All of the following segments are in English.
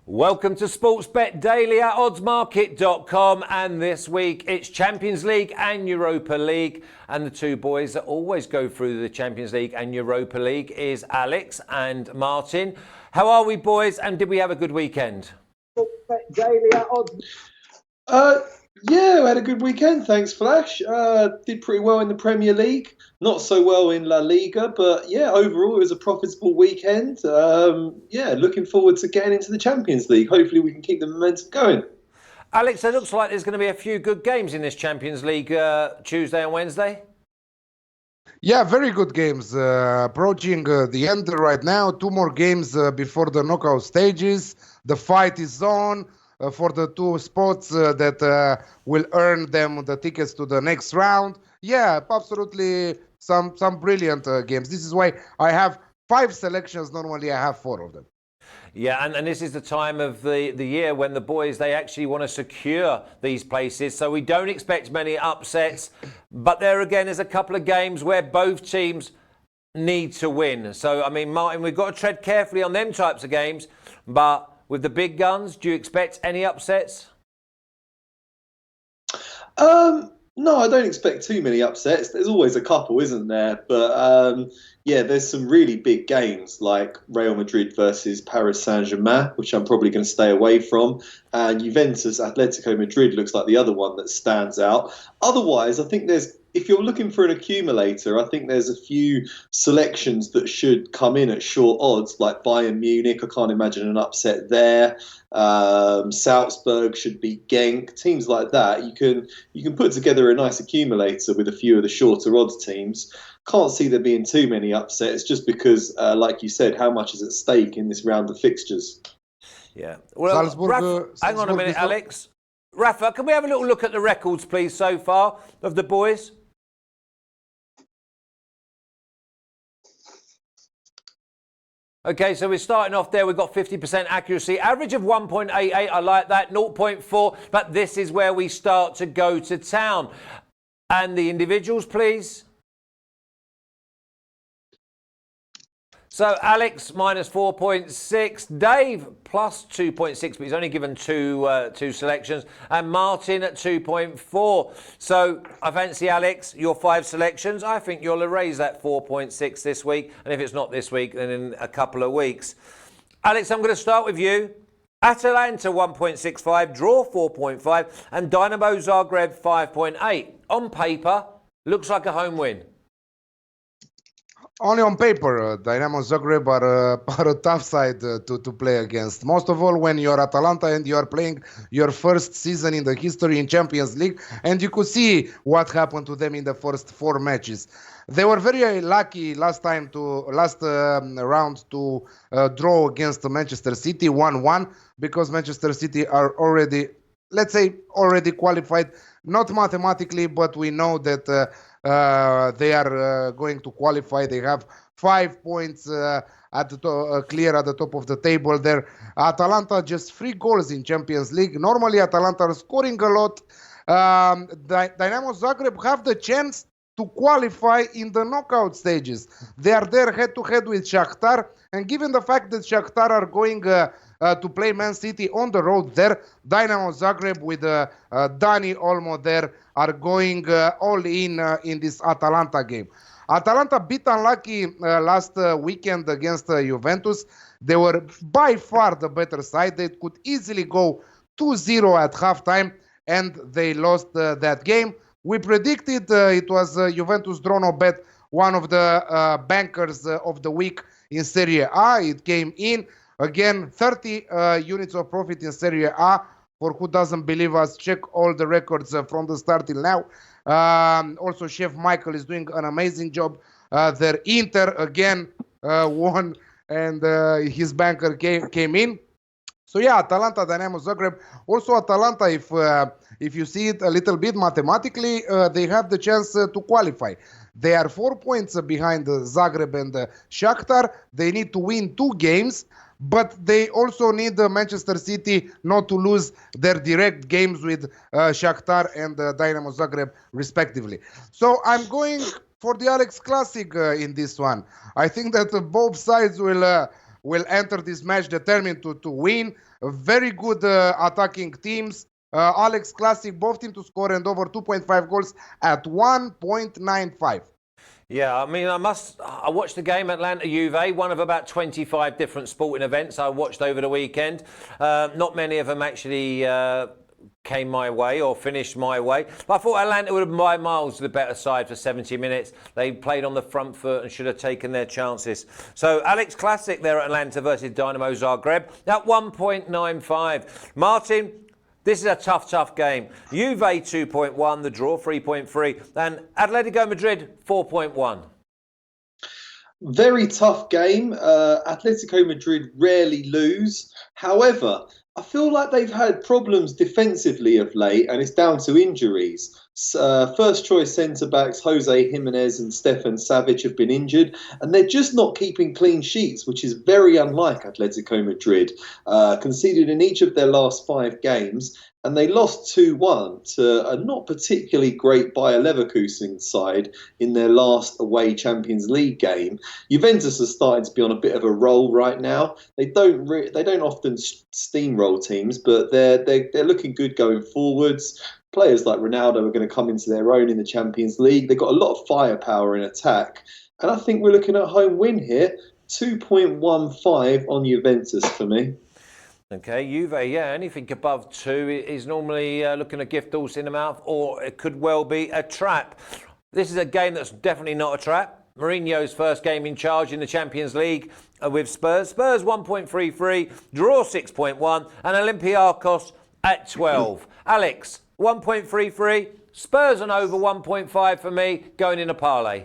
Welcome to Sportsbet Daily at oddsmarket.com, and this week it's Champions League and Europa League, and the two boys that always go through the Champions League and Europa League is Alex and Martin. How are we, boys, and did we have a good weekend? Sportsbet Daily at odds. Yeah, we had a good weekend, thanks Flash. Did pretty well in the Premier League, not so well in La Liga, but yeah, overall it was a profitable weekend. Looking forward to getting into the Champions League. Hopefully we can keep the momentum going. Alex, it looks like there's going to be a few good games in this Champions League Tuesday and Wednesday. Yeah, very good games. Approaching the end right now. Two more games before the knockout stages. The fight is on for the two spots that will earn them the tickets to the next round. Yeah, absolutely some brilliant games. This is why I have 5 selections. Normally I have 4 of them. Yeah, and this is the time of the year when the boys, they actually want to secure these places. So we don't expect many upsets. But there again is a couple of games where both teams need to win. So, I mean, Martin, we've got to tread carefully on them types of games. But with the big guns, do you expect any upsets? No, I don't expect too many upsets. There's always a couple, isn't there? But there's some really big games like Real Madrid versus Paris Saint-Germain, which I'm probably going to stay away from. And Juventus, Atletico Madrid looks like the other one that stands out. Otherwise, I think if you're looking for an accumulator, I think there's a few selections that should come in at short odds, like Bayern Munich. I can't imagine an upset there. Salzburg should beat Genk. Teams like that, you can put together a nice accumulator with a few of the shorter odds teams. Can't see there being too many upsets, just because, like you said, how much is at stake in this round of fixtures? Yeah. Well, hang on a minute, Alex. Rafa, can we have a little look at the records, please, so far of the boys? Okay, so we're starting off there. We've got 50% accuracy, average of 1.88. I like that, 0.4. But this is where we start to go to town. And the individuals, please. So Alex minus 4.6, Dave plus 2.6, but he's only given two selections, and Martin at 2.4. So I fancy, Alex, your 5 selections. I think you'll erase that 4.6 this week, and if it's not this week, then in a couple of weeks. Alex, I'm going to start with you. Atalanta 1.65, draw 4.5, and Dinamo Zagreb 5.8. On paper, looks like a home win. Only on paper, Dinamo Zagreb are a tough side to play against. Most of all, when you're Atalanta and you are playing your first season in the history in Champions League, and you could see what happened to them in the first 4 matches. They were very lucky last round to draw against Manchester City 1-1, because Manchester City are already qualified, not mathematically, but we know that they are going to qualify. They have 5 points clear at the top of the table there. Atalanta just 3 goals in Champions League. Normally Atalanta are scoring a lot. Dinamo Zagreb have the chance to qualify in the knockout stages. They are there head-to-head with Shakhtar, and given the fact that Shakhtar are going to play Man City on the road there, Dinamo Zagreb with Dani Olmo there are going all in this Atalanta game. Atalanta bit unlucky last weekend against Juventus. They were by far the better side. They could easily go 2-0 at halftime, and they lost that game. We predicted it was Juventus draw no bet, one of the bankers of the week in Serie A. It came in. Again, 30 units of profit in Serie A. For who doesn't believe us, check all the records from the start till now. Also, Chef Michael is doing an amazing job. Their Inter again won, and his banker came in. So yeah, Atalanta, Dinamo Zagreb. Also Atalanta, if you see it a little bit mathematically, they have the chance to qualify. They are 4 points behind Zagreb and Shakhtar. They need to win 2 games, but they also need Manchester City not to lose their direct games with Shakhtar and Dinamo Zagreb respectively. So I'm going for the Alex Classic in this one. I think that both sides will will enter this match determined to win. Very good attacking teams. Alex, Classic, both teams to score and over 2.5 goals at 1.95. Yeah, I mean, I watched the game, Atlanta-Juve, one of about 25 different sporting events I watched over the weekend. Not many of them actually came my way or finished my way. But I thought Atlanta would have by miles the better side for 70 minutes. They played on the front foot and should have taken their chances. So, Alex, Classic there at Atlanta versus Dinamo Zagreb at 1.95. Martin, this is a tough game. Juve 2.1, the draw 3.3, and Atletico Madrid 4.1. Very tough game. Atletico Madrid rarely lose. However, I feel like they've had problems defensively of late, and it's down to injuries. First choice centre-backs Jose Jimenez and Stefan Savic have been injured, and they're just not keeping clean sheets, which is very unlike Atletico Madrid. Conceded in each of their last 5 games, and they lost 2-1 to a not particularly great Bayer Leverkusen side in their last away Champions League game. Juventus are starting to be on a bit of a roll right now. They don't often steamroll teams, but they're looking good going forwards. Players like Ronaldo are going to come into their own in the Champions League. They've got a lot of firepower in attack, and I think we're looking at a home win here. 2.15 on Juventus for me. Okay, Juve, yeah, anything above 2 is normally looking a gift horse in the mouth, or it could well be a trap. This is a game that's definitely not a trap. Mourinho's first game in charge in the Champions League with Spurs. Spurs 1.33, draw 6.1, and Olympiacos at 12. Alex, 1.33, Spurs and over 1.5 for me, going in a parlay.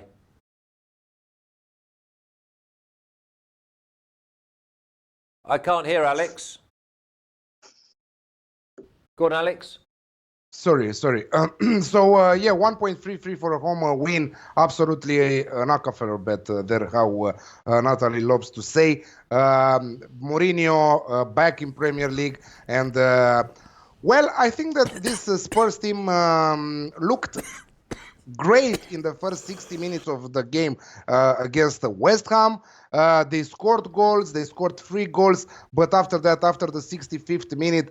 I can't hear Alex. Go on, Alex. Sorry. So, 1.33 for a home win. Absolutely a knockoff bet there, how Natalie loves to say. Mourinho back in Premier League. And, I think that this Spurs team looked great in the first 60 minutes of the game against West Ham. They scored goals. They scored 3 goals. But after that, after the 65th minute,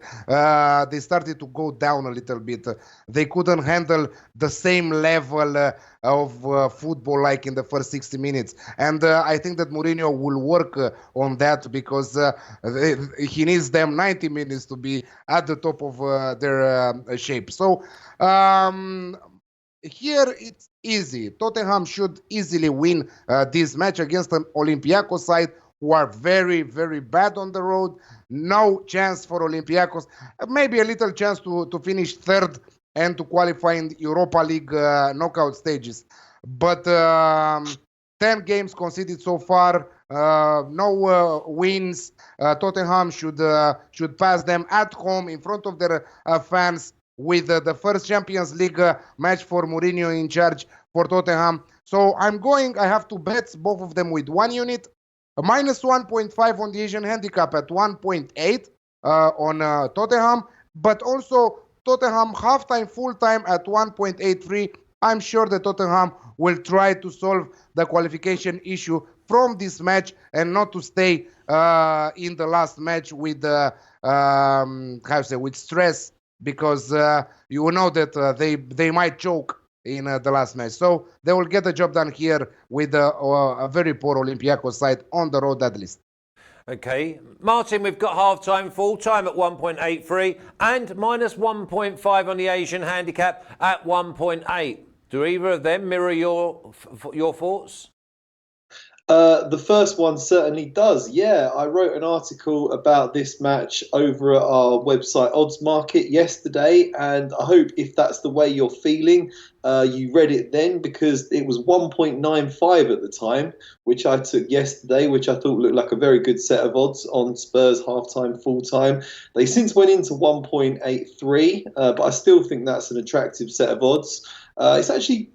they started to go down a little bit. They couldn't handle the same level of football like in the first 60 minutes. And I think that Mourinho will work on that because he needs them 90 minutes to be at the top of their shape. So here it's easy. Tottenham should easily win this match against an Olympiacos side who are very, very bad on the road. No chance for Olympiacos. Maybe a little chance to finish third and to qualify in the Europa League knockout stages. But 10 games conceded so far, no wins. Tottenham should pass them at home in front of their fans, with the first Champions League match for Mourinho in charge for Tottenham. So I have 2 bets, both of them with 1 unit. A minus 1.5 on the Asian handicap at 1.8 on Tottenham, but also Tottenham halftime, full-time at 1.83. I'm sure that Tottenham will try to solve the qualification issue from this match and not to stay in the last match with with stress, because you know that they might choke in the last match. So they will get the job done here with a very poor Olympiacos side on the road, at least. Okay. Martin, we've got half-time, full-time at 1.83 and minus 1.5 on the Asian handicap at 1.8. Do either of them mirror your thoughts? The first one certainly does. Yeah, I wrote an article about this match over at our website Odds Market yesterday, and I hope if that's the way you're feeling, you read it then, because it was 1.95 at the time, which I took yesterday, which I thought looked like a very good set of odds on Spurs half-time, full-time. They since went into 1.83, but I still think that's an attractive set of odds. It's actually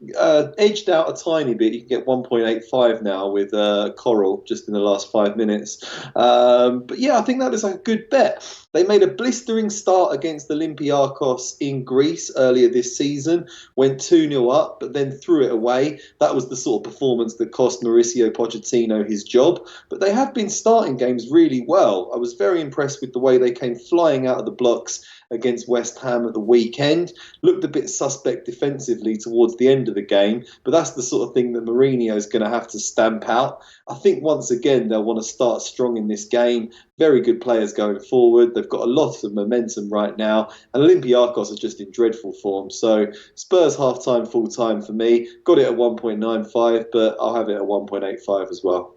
edged out a tiny bit. You can get 1.85 now with Coral just in the last 5 minutes. But yeah, I think that is a good bet. They made a blistering start against Olympiacos in Greece earlier this season, went 2-0 up, but then threw it away. That was the sort of performance that cost Mauricio Pochettino his job. But they have been starting games really well. I was very impressed with the way they came flying out of the blocks against West Ham at the weekend. Looked a bit suspect defensively towards the end of the game, but that's the sort of thing that Mourinho is going to have to stamp out. I think once again they'll want to start strong in this game. Very good players going forward. They've got a lot of momentum right now, and Olympiacos are just in dreadful form. So Spurs half-time, full-time for me. Got it at 1.95, but I'll have it at 1.85 as well.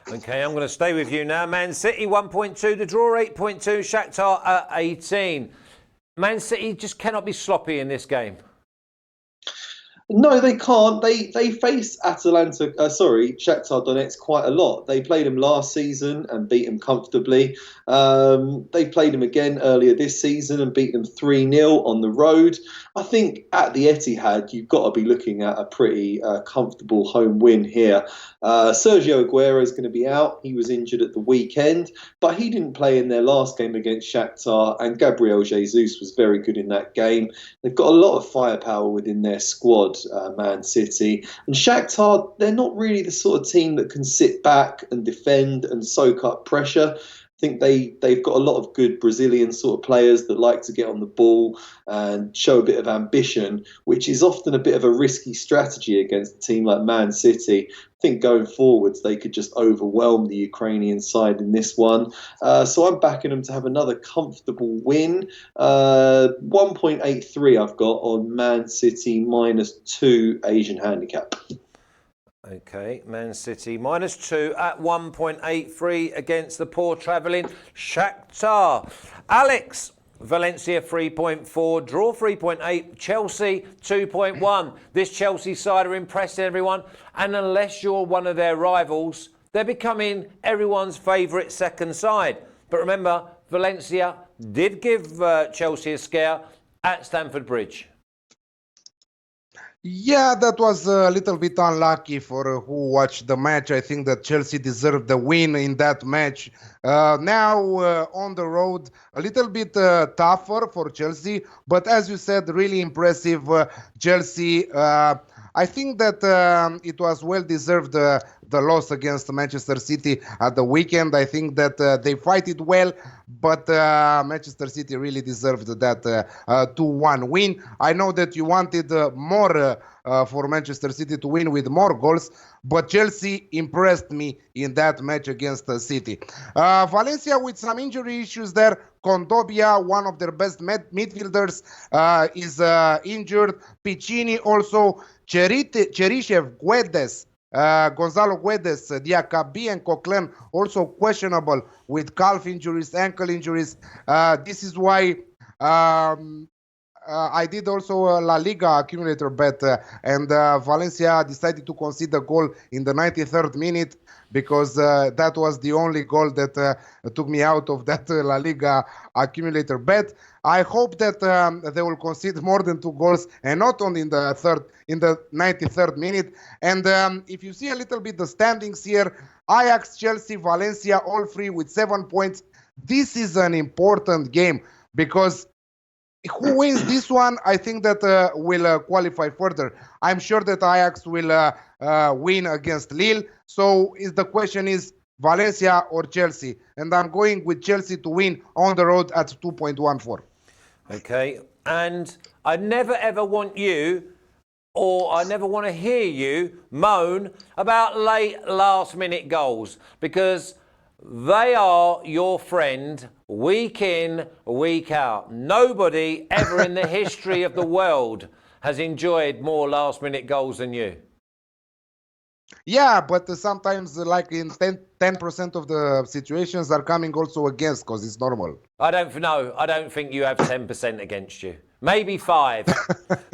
Okay, I'm going to stay with you now. Man City 1.2, the draw 8.2, Shakhtar at 18. Man City just cannot be sloppy in this game. No, they can't. They face Shakhtar Donetsk quite a lot. They played them last season and beat them comfortably. They played them again earlier this season and beat them 3-0 on the road. I think at the Etihad, you've got to be looking at a pretty comfortable home win here. Sergio Aguero is going to be out. He was injured at the weekend, but he didn't play in their last game against Shakhtar, and Gabriel Jesus was very good in that game. They've got a lot of firepower within their squad, Man City. And Shakhtar, they're not really the sort of team that can sit back and defend and soak up pressure. I think they've got a lot of good Brazilian sort of players that like to get on the ball and show a bit of ambition, which is often a bit of a risky strategy against a team like Man City. I think going forwards, they could just overwhelm the Ukrainian side in this one. So I'm backing them to have another comfortable win. 1.83 I've got on Man City -2 Asian handicap. Okay, Man City -2 at 1.83 against the poor travelling Shakhtar. Alex, Valencia 3.4, draw 3.8, Chelsea 2.1. This Chelsea side are impressing everyone, and unless you're one of their rivals, they're becoming everyone's favourite second side. But remember, Valencia did give Chelsea a scare at Stamford Bridge. Yeah, that was a little bit unlucky for who watched the match. I think that Chelsea deserved the win in that match. Now on the road, a little bit tougher for Chelsea, but as you said, really impressive Chelsea. I think that it was well deserved the loss against Manchester City at the weekend. I think that they fight it well, but Manchester City really deserved that 2-1 win. I know that you wanted more for Manchester City to win with more goals, but Chelsea impressed me in that match against City. Valencia with some injury issues there. Condobia, one of their best midfielders, is injured. Piccini also. Cheryshev, Guedes, Gonzalo Guedes, Diakabi and Coquelin also questionable with calf injuries, ankle injuries. This is why I did also a La Liga accumulator bet, and Valencia decided to concede a goal in the 93rd minute because that was the only goal that took me out of that La Liga accumulator bet. I hope that they will concede more than 2 goals and not only in the 93rd minute. And if you see a little bit the standings here, Ajax, Chelsea, Valencia, all 3 with 7 points. This is an important game because who wins this one, I think that will qualify further. I'm sure that Ajax will win against Lille. So the question is Valencia or Chelsea. And I'm going with Chelsea to win on the road at 2.14. Okay. And I never ever want you, or I never want to hear you moan about late last-minute goals, because they are your friend week in, week out. Nobody ever in the history of the world has enjoyed more last-minute goals than you. Yeah, but sometimes, like in 10% of the situations are coming also against, because it's normal. I don't think you have 10% against you. Maybe 5.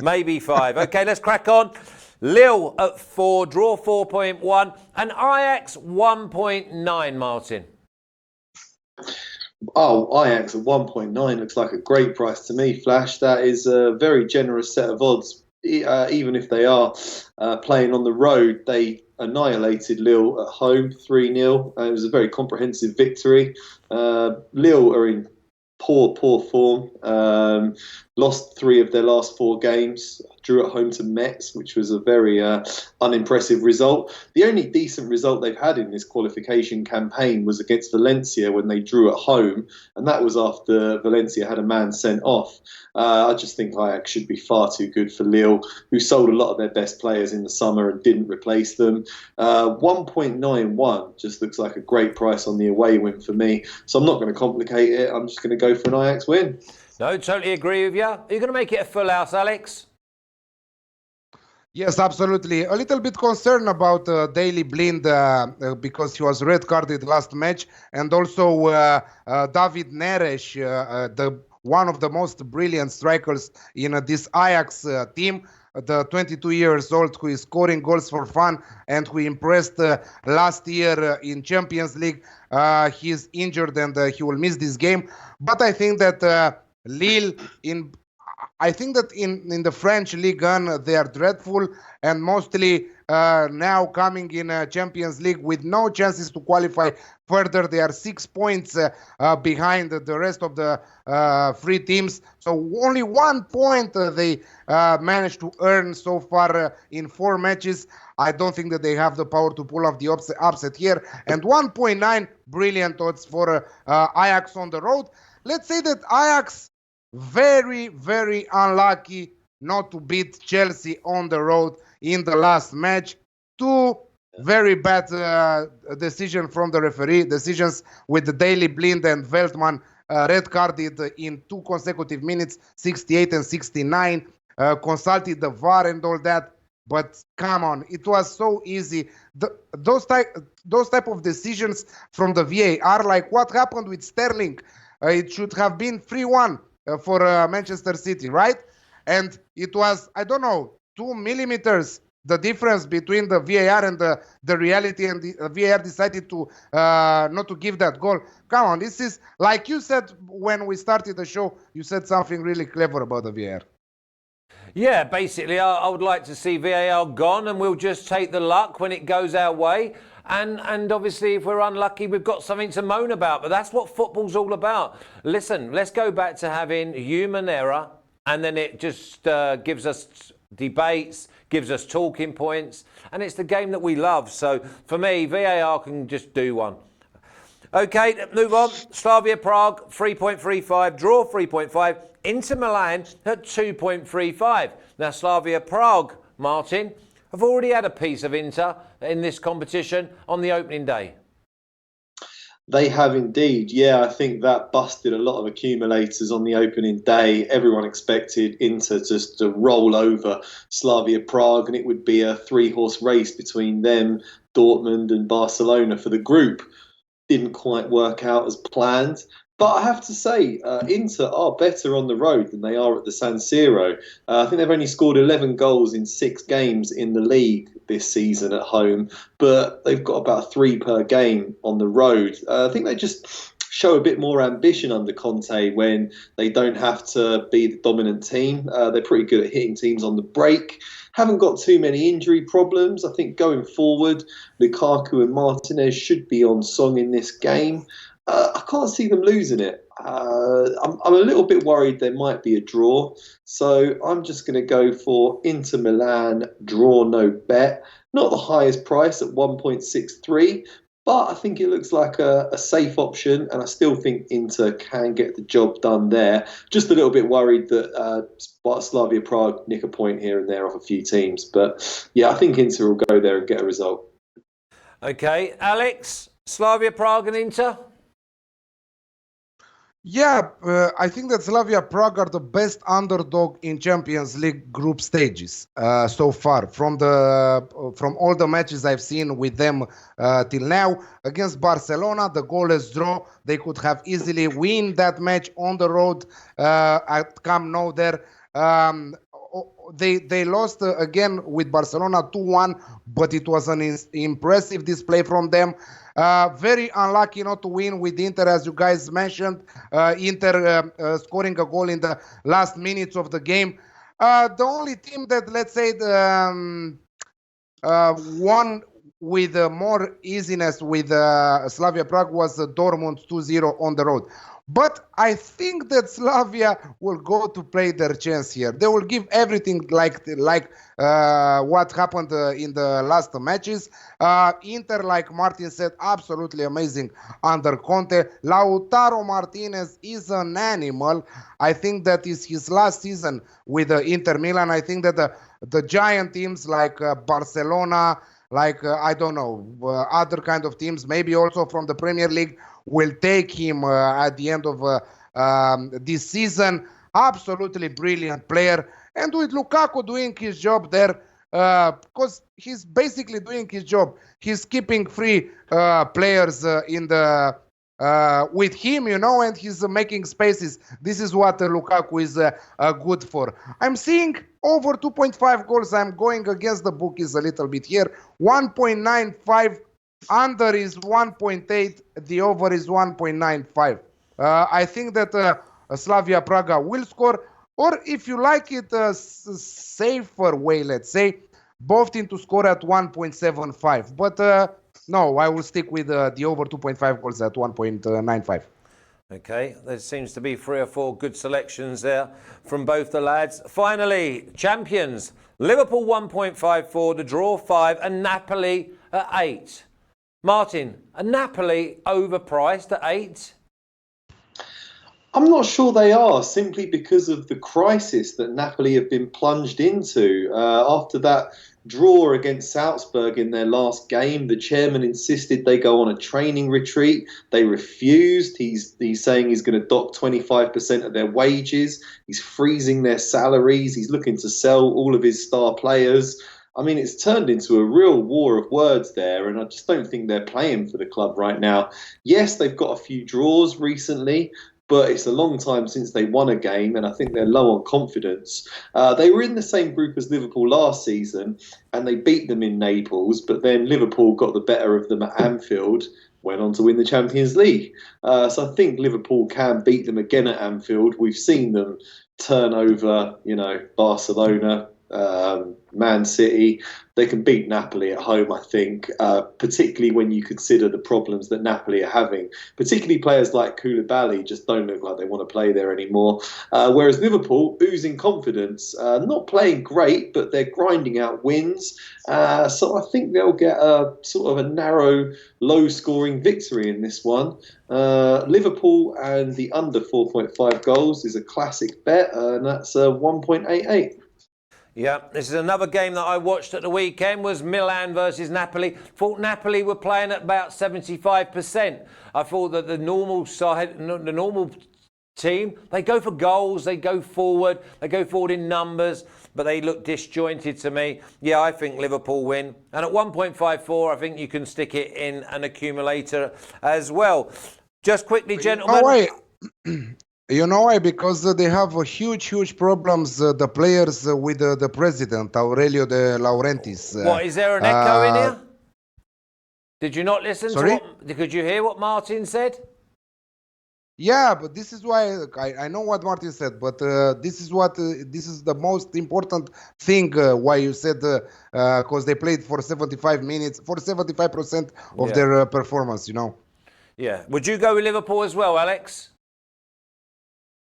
Maybe 5. Okay, let's crack on. Lille at 4, draw 4.1, and Ajax 1.9, Martin. Oh, Ajax at 1.9 looks like a great price to me, Flash. That is a very generous set of odds even if they are playing on the road, they annihilated Lille at home 3-0. It was a very comprehensive victory. Lille are in poor form. Lost 3 of their last 4 games. Drew at home to Metz, which was a very unimpressive result. The only decent result they've had in this qualification campaign was against Valencia when they drew at home, and that was after Valencia had a man sent off. I just think Ajax should be far too good for Lille, who sold a lot of their best players in the summer and didn't replace them. 1.91 just looks like a great price on the away win for me. So I'm not going to complicate it. I'm just going to go for an Ajax win. No, totally agree with you. Are you going to make it a full house, Alex? Yes, absolutely. A little bit concerned about Daley Blind because he was red carded last match, and also David Neres, one of the most brilliant strikers in this Ajax team, the 22 years old who is scoring goals for fun and who impressed last year in Champions League. He is injured and he will miss this game. But I think that Lille in the French Ligue 1, they are dreadful and mostly now coming in Champions League with no chances to qualify further. They are 6 points behind the rest of the 3 teams. So only 1 point they managed to earn so far in 4 matches. I don't think that they have the power to pull off the upset here. And 1.9, brilliant odds for Ajax on the road. Let's say that Ajax very, very unlucky not to beat Chelsea on the road in the last match. 2 very bad decisions from the referee, decisions with the Daley Blind and Veltman red carded in 2 consecutive minutes, 68 and 69, consulted the VAR and all that. But come on, it was so easy. Those type of decisions from the VAR, like what happened with Sterling, it should have been 3-1. For Manchester City, right? And it was, I don't know, 2 millimeters, the difference between the VAR and the reality, and the VAR decided to not to give that goal. Come on, this is, like you said when we started the show, you said something really clever about the VAR. Yeah, basically, I would like to see VAR gone, and we'll just take the luck when it goes our way. And obviously, if we're unlucky, we've got something to moan about. But that's what football's all about. Listen, let's go back to having human error, and then it just gives us debates, gives us talking points, and it's the game that we love. So for me, VAR can just do one. Okay, move on. Slavia Prague, 3.35. Draw, 3.5. Inter Milan at 2.35. Now, Slavia Prague, Martin, have already had a piece of Inter in this competition on the opening day. They have indeed. Yeah, I think that busted a lot of accumulators on the opening day. Everyone expected Inter just to roll over Slavia Prague, and it would be a 3-horse race between them, Dortmund and Barcelona for the group. Didn't quite work out as planned. But I have to say, Inter are better on the road than they are at the San Siro. I think they've only scored 11 goals in 6 games in the league this season at home, but they've got about 3 per game on the road. I think they just show a bit more ambition under Conte when they don't have to be the dominant team. They're pretty good at hitting teams on the break. Haven't got too many injury problems. I think going forward, Lukaku and Martinez should be on song in this game. I can't see them losing it. I'm a little bit worried there might be a draw. So I'm just going to go for Inter Milan, draw no bet. Not the highest price at 1.63, but I think it looks like a safe option, and I still think Inter can get the job done there. Just a little bit worried that Slavia Prague nick a point here and there off a few teams. But yeah, I think Inter will go there and get a result. Okay, Alex, Slavia Prague and Inter? Yeah, I think that Slavia Prague are the best underdog in Champions League group stages so far. From all the matches I've seen with them till now, against Barcelona, the goalless draw, they could have easily win that match on the road at Camp Nou there. They lost again with Barcelona 2-1, but it was an impressive display from them. Very unlucky not to win with Inter, as you guys mentioned. Inter scoring a goal in the last minutes of the game. The only team that, let's say, won with more easiness with Slavia Prague was Dortmund 2-0 on the road. But I think that Slavia will go to play their chance here. They will give everything like what happened in the last matches. Inter, like Martin said, absolutely amazing under Conte. Lautaro Martinez is an animal. I think that is his last season with Inter Milan. I think that the giant teams like Barcelona, like I don't know, other kind of teams, maybe also from the Premier League, will take him at the end of this season. Absolutely brilliant player. And with Lukaku doing his job there, because he's basically doing his job. He's keeping free players in the with him, and he's making spaces. This is what Lukaku is good for. I'm seeing over 2.5 goals. I'm going against the bookies a little bit here. 1.95. Under is 1.8. The over is 1.95. I think that Slavia Praga will score. Or if you like it, a safer way, let's say, both team to score at 1.75. But no, I will stick with the over 2.5 goals at 1.95. Okay, there seems to be 3 or 4 good selections there from both the lads. Finally, champions. Liverpool 1.54, the draw 5, and Napoli at 8. Martin, are Napoli overpriced at 8? I'm not sure they are, simply because of the crisis that Napoli have been plunged into. After that draw against Salzburg in their last game, the chairman insisted they go on a training retreat. They refused. He's saying he's going to dock 25% of their wages. He's freezing their salaries. He's looking to sell all of his star players. I mean, it's turned into a real war of words there, and I just don't think they're playing for the club right now. Yes, they've got a few draws recently, but it's a long time since they won a game, and I think they're low on confidence. They were in the same group as Liverpool last season, and they beat them in Naples, but then Liverpool got the better of them at Anfield, went on to win the Champions League. So I think Liverpool can beat them again at Anfield. We've seen them turn over, Barcelona, Man City. They can beat Napoli at home, I think, particularly when you consider the problems that Napoli are having. Particularly players like Koulibaly just don't look like they want to play there anymore. Whereas Liverpool, oozing confidence, not playing great, but they're grinding out wins. So I think they'll get a sort of a narrow, low-scoring victory in this one. Liverpool and the under 4.5 goals is a classic bet, and that's 1.88. Yeah, this is another game that I watched at the weekend, was Milan versus Napoli. Thought Napoli were playing at about 75%. I thought that the normal side, the normal team, they go for goals, they go forward in numbers, but they look disjointed to me. Yeah, I think Liverpool win. And at 1.54, I think you can stick it in an accumulator as well. Just quickly, gentlemen. You know why? Because they have huge problems, the players with the president, Aurelio De Laurentiis. What, is there an echo in here? Did you not listen sorry? Could you hear what Martin said? Yeah, but this is why I know what Martin said, but this is the most important thing why you said, because they played for 75 minutes, for 75% of their performance, Yeah. Would you go with Liverpool as well, Alex?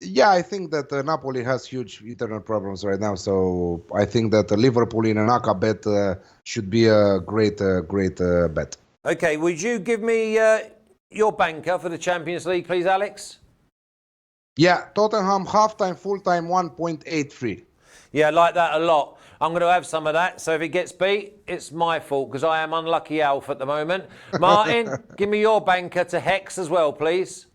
Yeah, I think that Napoli has huge internal problems right now, so I think that Liverpool in an ACA bet should be a great bet. Okay, would you give me your banker for the Champions League, please, Alex? Yeah, Tottenham half-time, full-time, 1.83. Yeah, I like that a lot. I'm going to have some of that, so if it gets beat, it's my fault, because I am unlucky Alf at the moment. Martin, give me your banker to Hex as well, please.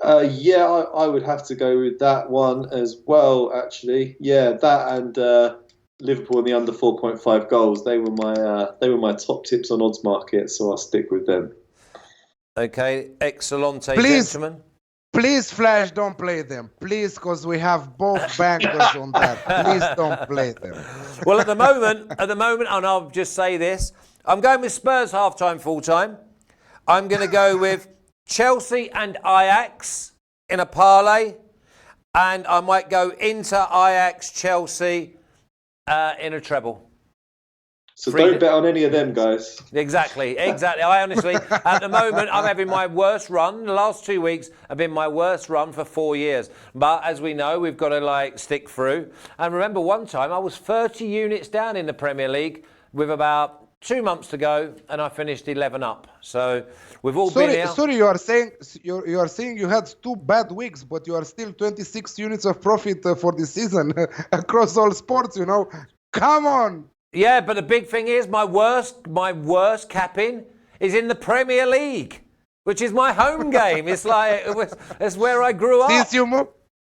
Yeah, I would have to go with that one as well, actually. Yeah, that and Liverpool in the under 4.5 goals. They were my top tips on odds market, so I'll stick with them. Okay, excellente, gentlemen. Please, Flash, don't play them. Please, because we have both bankers on that. Please don't play them. Well, at the moment, and I'll just say this, I'm going with Spurs half-time, full-time. I'm going to go with Chelsea and Ajax in a parlay. And I might go Inter, Ajax, Chelsea in a treble. So don't bet on any of them, guys. Exactly. I honestly, at the moment, I'm having my worst run. The last 2 weeks have been my worst run for 4 years. But as we know, we've got to stick through. And remember, one time I was 30 units down in the Premier League with about 2 months to go, and I finished 11 up. So we've all been here. Sorry, you are saying you had 2 bad weeks, but you are still 26 units of profit for this season across all sports. Come on. Yeah, but the big thing is my worst capping is in the Premier League, which is my home game. It's it's where I grew up.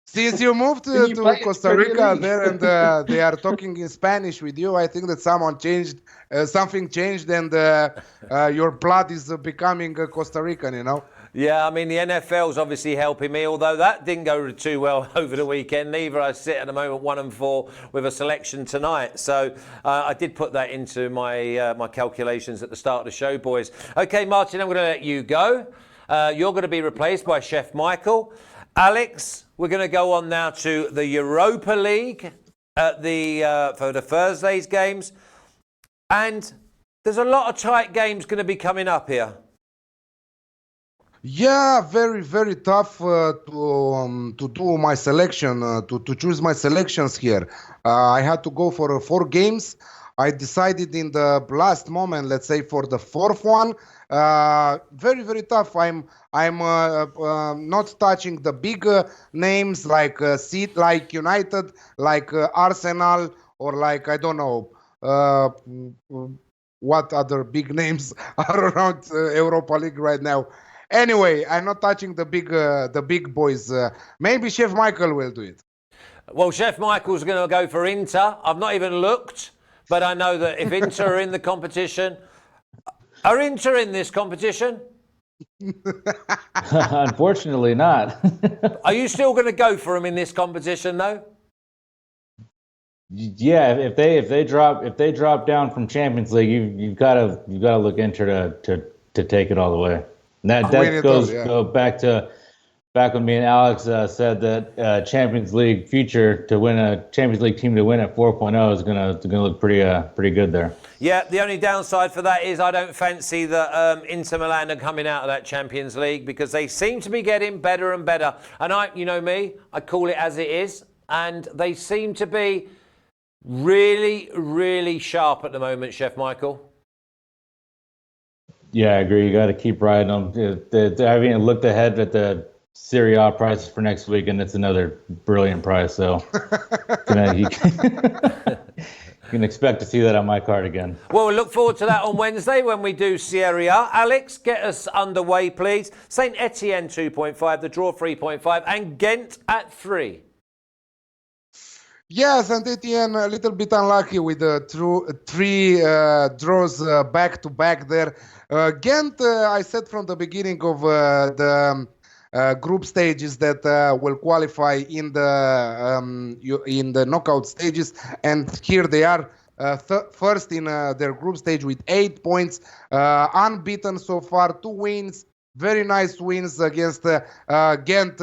Since you moved to Costa Rica there, and they are talking in Spanish with you, I think that something changed, and your blood is becoming Costa Rican. Yeah, I mean, the NFL's obviously helping me, although that didn't go too well over the weekend. Neither. I sit at the moment 1-4 with a selection tonight. So I did put that into my calculations at the start of the show, boys. Okay, Martin, I'm going to let you go. You're going to be replaced by Chef Michael. Alex, we're going to go on now to the Europa League at for the Thursday's games. And there's a lot of tight games going to be coming up here. Yeah, very, very tough to do my selection, to choose my selections here. I had to go for 4 games. I decided in the last moment, let's say for the 4th one. Very, very tough. I'm not touching the big names like United, like Arsenal, or like, I don't know, what other big names are around Europa League right now. Anyway, I'm not touching the big boys. Maybe Chef Michael will do it. Well, Chef Michael's going to go for Inter. I've not even looked, but I know that if Inter are in the competition, are Inter in this competition? Unfortunately, not. Are you still going to go for them in this competition, though? Yeah, if they drop down from Champions League, you've got to look Inter to take it all the way. And that goes back when me and Alex said that Champions League future to win a Champions League team to win at 4.0 is gonna look pretty good there. Yeah, the only downside for that is I don't fancy that Inter Milan are coming out of that Champions League because they seem to be getting better and better. And I call it as it is, and they seem to be really, really sharp at the moment, Chef Michael. Yeah, I agree. You got to keep riding them. I haven't even looked ahead at the Serie A prices for next week, and it's another brilliant price. So you can expect to see that on my card again. Well, we look forward to that on Wednesday when we do Serie A. Alex, get us underway, please. Saint Etienne 2.5, the draw 3.5, and Ghent at 3. Yeah, Saint Etienne a little bit unlucky with the 3 draws back to back there. Ghent, I said from the beginning of the group stages that will qualify in the knockout stages, and here they are first in their group stage with 8 points, unbeaten so far, 2 wins, very nice wins against Ghent,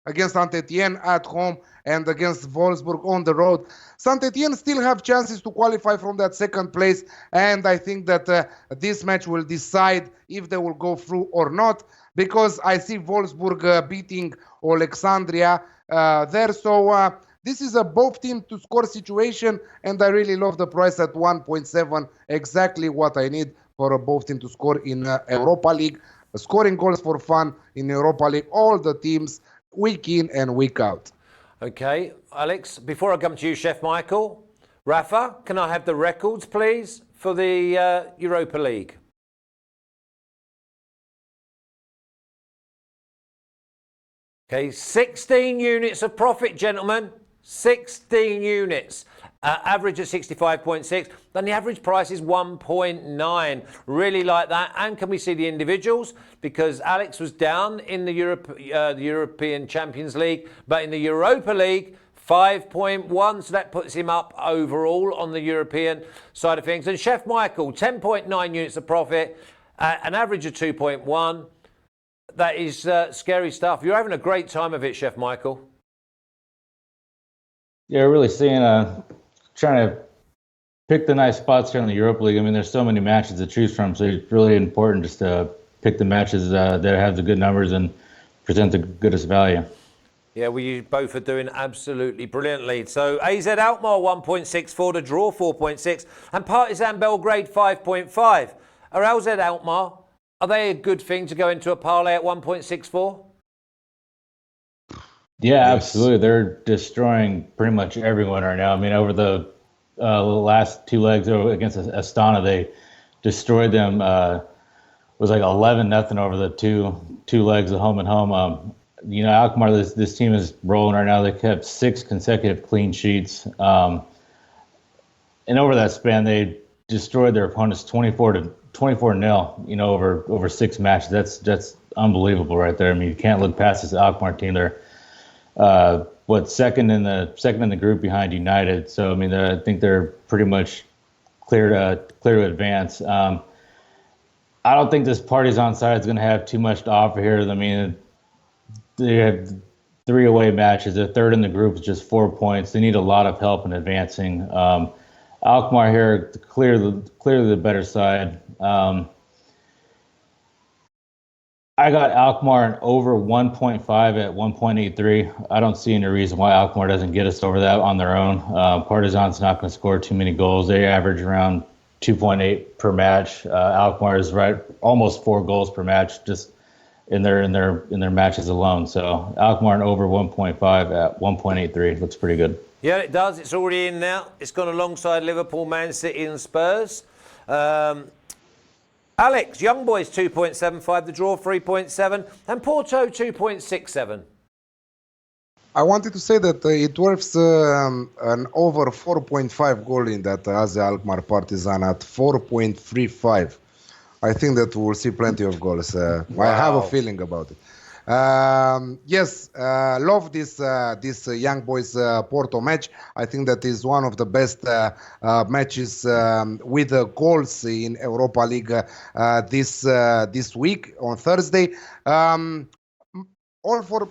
against Saint Etienne at home, and against Wolfsburg on the road. Saint Etienne still have chances to qualify from that 2nd place, and I think that this match will decide if they will go through or not, because I see Wolfsburg beating Alexandria there. So this is a both team to score situation, and I really love the price at 1.7, exactly what I need for a both team to score in Europa League. Scoring goals for fun in Europa League, all the teams, week in and week out. Okay, Alex, before I come to you, Chef Michael, Rafa, can I have the records, please, for the Europa League? Okay, 16 units of profit, gentlemen. 16 units. Average of 65.6. Then the average price is 1.9. Really like that. And can we see the individuals? Because Alex was down in the European Champions League, but in the Europa League, 5.1. So that puts him up overall on the European side of things. And Chef Michael, 10.9 units of profit, an average of 2.1. that is scary stuff. You're having a great time of it, Chef Michael. Yeah, really trying to pick the nice spots here in the Europa League. I mean, there's so many matches to choose from, so it's really important just to pick the matches that have the good numbers and present the goodest value. Yeah, well, you both are doing absolutely brilliantly. So AZ Alkmaar 1.64, the draw 4.6, and Partizan Belgrade 5.5. Are AZ Alkmaar, are they a good thing to go into a parlay at 1.64? Yeah, yes. Absolutely. They're destroying pretty much everyone right now. I mean, over the last two legs against Astana, they destroyed them. Was like 11-0 over the two legs of home and home. Alkmaar, this team is rolling right now. They kept 6 consecutive clean sheets. And over that span, they destroyed their opponents 24-0, over 6 matches. That's unbelievable right there. I mean, you can't look past this Alkmaar team. They're second in the group behind United. So I mean, I think they're pretty much clear to advance. I don't think this Partizan side is going to have too much to offer here. I mean, they have 3 away matches. They're third in the group with just 4 points. They need a lot of help in advancing. Alkmaar here, clearly the better side. I got Alkmaar and over 1.5 at 1.83. I don't see any reason why Alkmaar doesn't get us over that on their own. Partizan's not going to score too many goals. They average around 2.8 per match. Alkmaar is right almost 4 goals per match just in their matches alone. So Alkmaar and over 1.5 at 1.83 looks pretty good. Yeah, it does. It's already in now. It's gone alongside Liverpool, Man City, and Spurs. Alex, Young Boys 2.75, the draw 3.7, and Porto 2.67. I wanted to say that it works an over 4.5 goal in that AZ Alkmaar Partizan at 4.35. I think that we'll see plenty of goals. Wow. I have a feeling about it. Yes, love this Young Boys Porto match. I think that is one of the best matches with goals in Europa League this week on Thursday. All four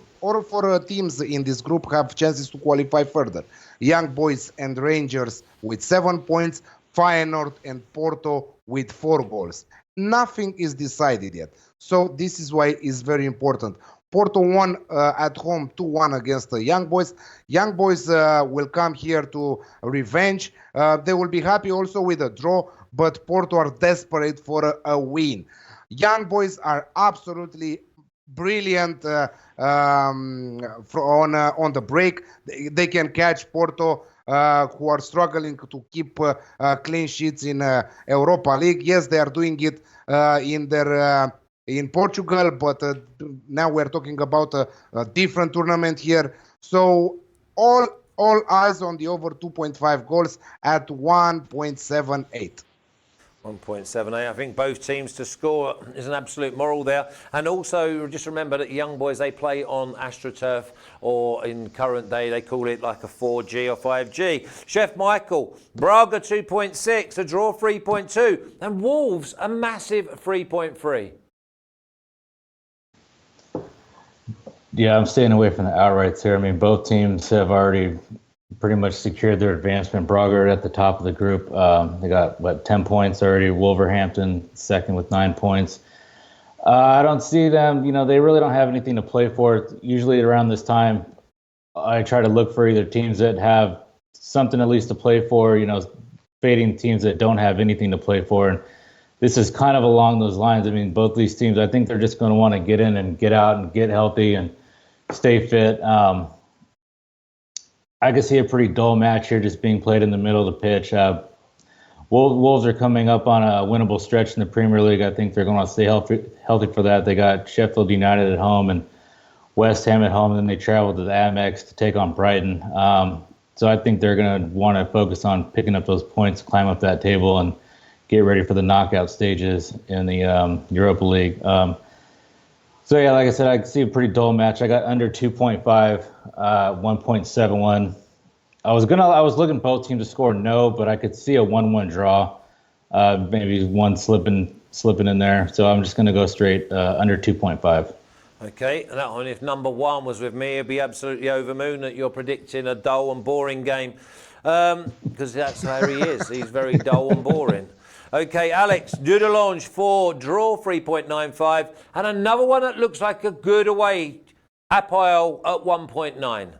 teams in this group have chances to qualify further. Young Boys and Rangers with 7 points, Feyenoord and Porto with 4 goals. Nothing is decided yet. So this is why it's very important. Porto won at home 2-1 against the Young Boys. Young Boys will come here to revenge. They will be happy also with a draw, but Porto are desperate for a win. Young Boys are absolutely brilliant on the break. They can catch Porto, who are struggling to keep clean sheets in Europa League. Yes, they are doing it in Portugal, but now we're talking about a different tournament here. So all eyes on the over 2.5 goals at 1.78. 1.78. I think both teams to score is an absolute moral there. And also, just remember that Young Boys, they play on AstroTurf, or in current day, they call it like a 4G or 5G. Chef Michael, Braga 2.6, a draw 3.2, and Wolves a massive 3.3. Yeah, I'm staying away from the outrights here. I mean, both teams have already pretty much secured their advancement. Braga are at the top of the group. They got, 10 points already. Wolverhampton second with 9 points. I don't see them, they really don't have anything to play for. Usually around this time, I try to look for either teams that have something at least to play for, fading teams that don't have anything to play for. And this is kind of along those lines. I mean, both these teams, I think they're just going to want to get in and get out and get healthy and stay fit. I could see a pretty dull match here just being played in the middle of the pitch. Wolves are coming up on a winnable stretch in the Premier League. I think they're going to stay healthy for that. They got Sheffield United at home and West Ham at home, and then they travel to the Amex to take on Brighton. So I think they're going to want to focus on picking up those points, climb up that table, and get ready for the knockout stages in the Europa League. So yeah, like I said, I see a pretty dull match. I got under 2.5, 1.71. I was looking both teams to score no, but I could see a 1-1 draw, maybe one slipping in there. So I'm just going to go straight under 2.5. Okay, and that one, if number one was with me, it'd be absolutely over moon that you're predicting a dull and boring game. Because that's how he is. He's very dull and boring. Okay, Alex, Dudelange 4, draw 3.95. And another one that looks like a good away, APOEL at 1.9.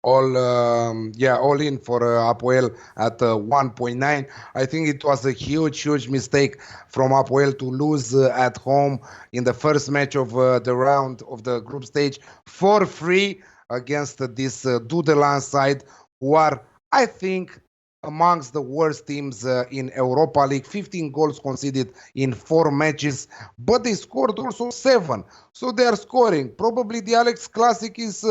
All in for APOEL at 1.9. I think it was a huge mistake from APOEL to lose at home in the first match of the round of the group stage 4-3 against this Dudelange side, who are, I think, amongst the worst teams in Europa League. 15 goals conceded in 4 matches, but they scored also 7. So they are scoring. Probably the Alex Classic is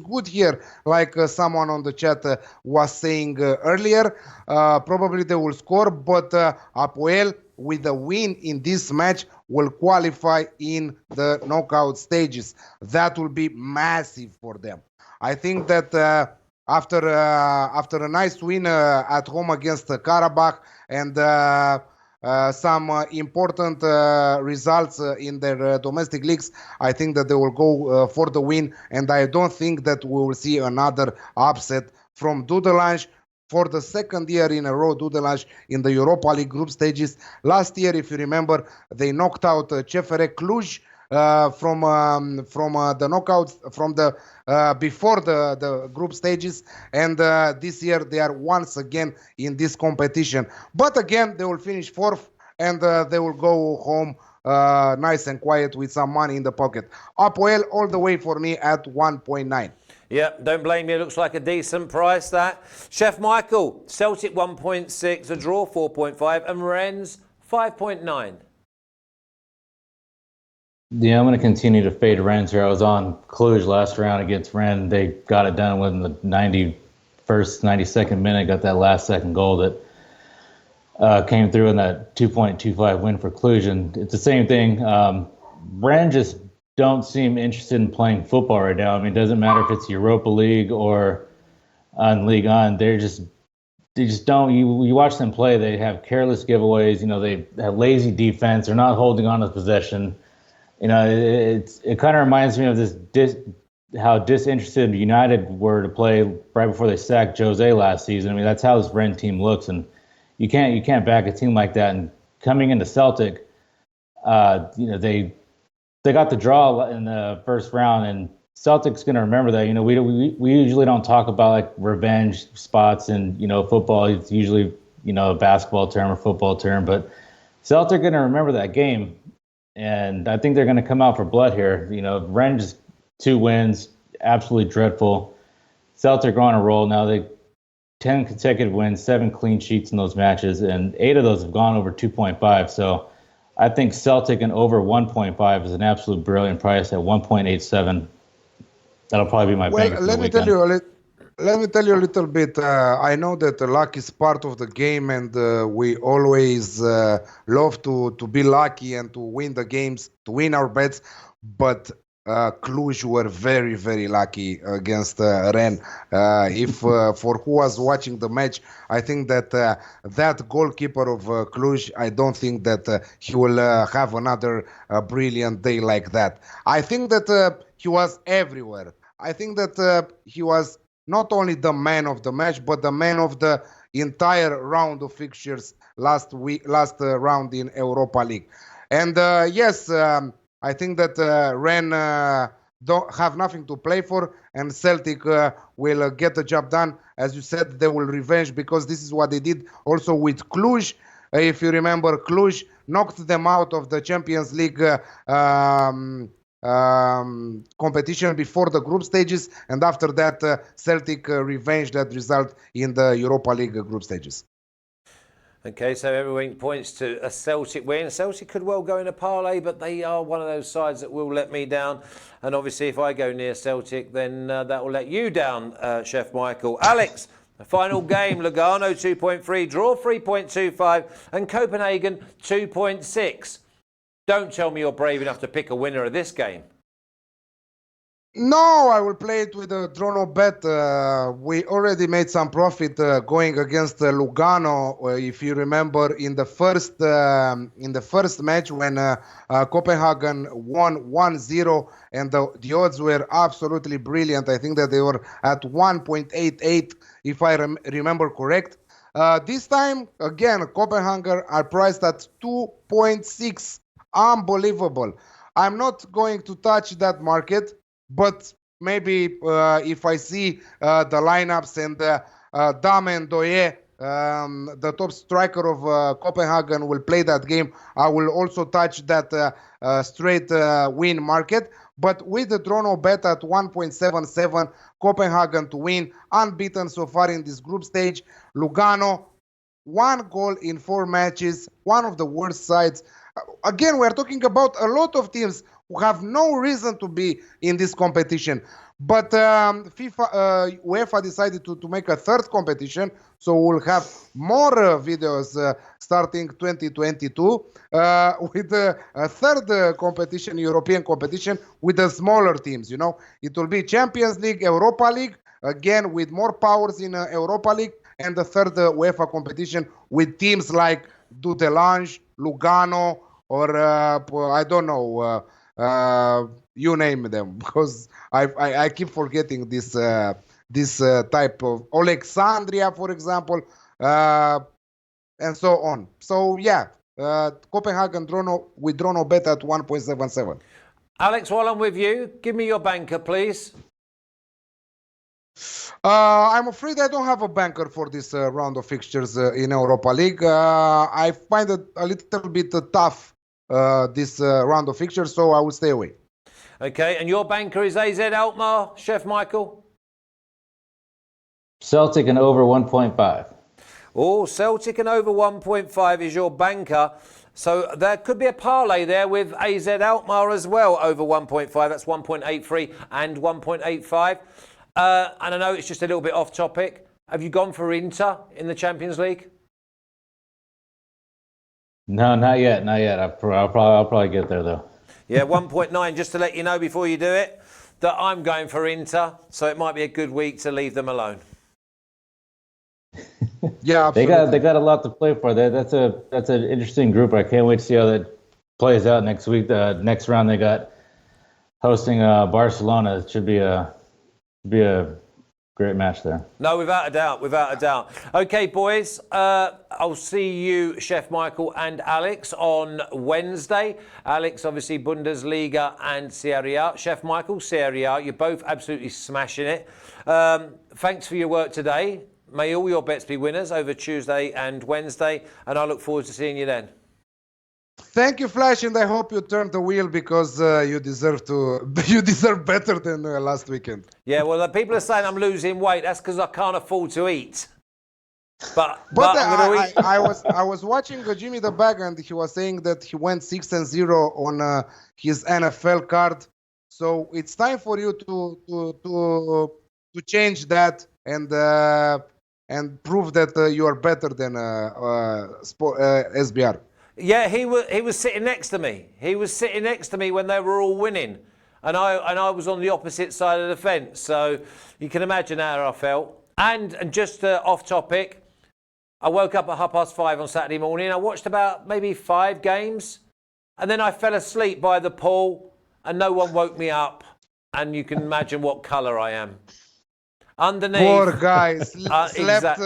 good here, like someone on the chat was saying earlier. Probably they will score, but APOEL with a win in this match will qualify in the knockout stages. That will be massive for them. I think that after a nice win at home against Karabakh and some important results in their domestic leagues, I think that they will go for the win, and I don't think that we will see another upset from Dudelange. For the second year in a row, Dudelange in the Europa League group stages. Last year, if you remember, they knocked out CFR Cluj from the knockouts from the before the group stages, and this year they are once again in this competition. But again, they will finish 4th, and they will go home nice and quiet with some money in the pocket. APOEL all the way for me at 1.9. Yeah, don't blame me. It looks like a decent price, that. Chef Michael, Celtic 1.6, a draw 4.5, and Rennes 5.9. Yeah, I'm going to continue to fade Rennes here. I was on Cluj last round against Rennes. They got it done within the 91st, 92nd minute, got that last second goal that came through in that 2.25 win for Cluj. And it's the same thing. Rennes just don't seem interested in playing football right now. I mean, it doesn't matter if it's Europa League or on Ligue 1. They just don't. You watch them play, they have careless giveaways. You know, they have lazy defense. They're not holding on to possession. You know, it kind of reminds me of how disinterested United were to play right before they sacked Jose last season. I mean, that's how this Rennes team looks, and you can't back a team like that. And coming into Celtic, you know, they got the draw in the first round, and Celtic's going to remember that. You know, we usually don't talk about like revenge spots in, you know, football. It's usually, you know, a basketball term or football term, but Celtic are going to remember that game. And I think they're going to come out for blood here. You know, Rennes 2 wins, absolutely dreadful. Celtic are on a roll now. They 10 consecutive wins, 7 clean sheets in those matches, and 8 of those have gone over 2.5. So I think Celtic and over 1.5 is an absolute brilliant price at 1.87. That'll probably be my bank for the weekend. Let me tell you a little bit. I know that luck is part of the game, and we always love to be lucky and to win the games, to win our bets. But Cluj were very, very lucky against Rennes. If for who was watching the match, I think that that goalkeeper of Cluj, I don't think that he will have another brilliant day like that. I think that he was everywhere. I think that he was not only the man of the match, but the man of the entire round of fixtures last round in Europa League. And yes, I think that Rennes don't have nothing to play for, and Celtic will get the job done. As you said, they will revenge, because this is what they did also with Cluj. If you remember, Cluj knocked them out of the Champions League competition before the group stages, and after that Celtic revenged that result in the Europa League group stages. Okay, so everyone points to a Celtic win. Celtic could well go in a parlay, but they are one of those sides that will let me down. And obviously, if I go near Celtic, then that will let you down, Chef Michael. Alex, the final game, Lugano 2.3, draw 3.25, and Copenhagen 2.6. Don't tell me you're brave enough to pick a winner of this game. No, I will play it with a draw no bet. We already made some profit going against Lugano. If you remember, in the first match when Copenhagen won 1-0, and the odds were absolutely brilliant. I think that they were at 1.88, if I remember correct. This time, again, Copenhagen are priced at 2.6. Unbelievable. I'm not going to touch that market. But maybe if I see the lineups and Dame Ndoye, the top striker of Copenhagen, will play that game, I will also touch that straight win market. But with the draw no bet at 1.77, Copenhagen to win, unbeaten so far in this group stage. Lugano, 1 goal in 4 matches, one of the worst sides. Again, we're talking about a lot of teams who have no reason to be in this competition. But UEFA decided to make a third competition, so we'll have more videos starting 2022 with a third competition, European competition, with the smaller teams. You know, it will be Champions League, Europa League, again with more powers in Europa League, and the third UEFA competition with teams like Dudelange, Lugano, or I don't know. You name them, because I keep forgetting this type of Alexandria, for example, and so on. So yeah, Copenhagen draw no bet at 1.77. Alex, while I'm with you, give me your banker, please. I'm afraid I don't have a banker for this round of fixtures in Europa League. I find it a little bit tough, this round of fixtures, so I will stay away. Okay, and your banker is AZ Alkmaar, Chef Michael? Celtic and over 1.5. Oh, Celtic and over 1.5 is your banker. So there could be a parlay there with AZ Alkmaar as well, over 1.5. That's 1.83 and 1.85. And I know it's just a little bit off topic. Have you gone for Inter in the Champions League? No, not yet. I'll probably get there though. Yeah, 1.9, just to let you know before you do it, that I'm going for Inter, so it might be a good week to leave them alone. Yeah, absolutely. They got a lot to play for. That's an interesting group. I can't wait to see how that plays out next week. The next round they got hosting Barcelona. It should be a great match there. No, without a doubt. Okay, boys, I'll see you, Chef Michael and Alex, on Wednesday. Alex, obviously, Bundesliga and Serie A. Chef Michael, Serie A. You're both absolutely smashing it. Thanks for your work today. May all your bets be winners over Tuesday and Wednesday, and I look forward to seeing you then. Thank you, Flash, and I hope you turn the wheel, because you deserve better than last weekend. Yeah, well, the people are saying I'm losing weight. That's because I can't afford to eat. But I'm going to eat. I was watching Jimmy the Bag, and he was saying that he went 6-0 on his NFL card. So it's time for you to change that and prove that you are better than SBR. Yeah, he was sitting next to me. He was sitting next to me when they were all winning, and I was on the opposite side of the fence. So you can imagine how I felt. And just off topic, I woke up at 5:30 on Saturday morning. I watched about maybe 5 games, and then I fell asleep by the pool, and no one woke me up. And you can imagine what colour I am. Underneath. Poor guy, slept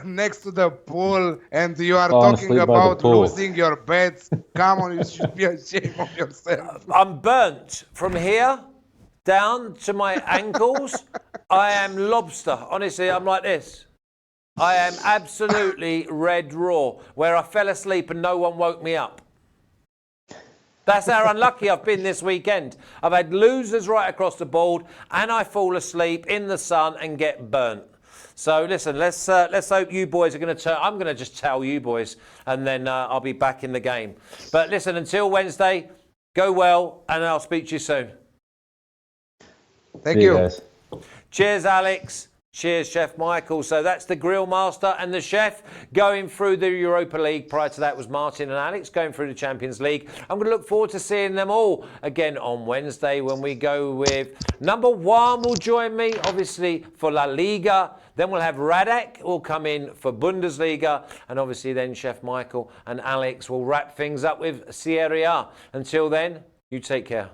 next to the pool, and you are talking about losing your bets. Come on, you should be ashamed of yourself. I'm burnt from here down to my ankles. I am lobster. Honestly, I'm like this. I am absolutely red raw, where I fell asleep and no one woke me up. That's how unlucky I've been this weekend. I've had losers right across the board, and I fall asleep in the sun and get burnt. So listen, let's hope you boys are going to turn. I'm going to just tell you boys, and then I'll be back in the game. But listen, until Wednesday, go well, and I'll speak to you soon. Thank you. Guys. Cheers, Alex. Cheers, Chef Michael. So that's the grill master and the chef going through the Europa League. Prior to that was Martin and Alex going through the Champions League. I'm going to look forward to seeing them all again on Wednesday when we go with number 1 will join me, obviously, for La Liga. Then we'll have Radek will come in for Bundesliga. And obviously then Chef Michael and Alex will wrap things up with Serie A. Until then, you take care.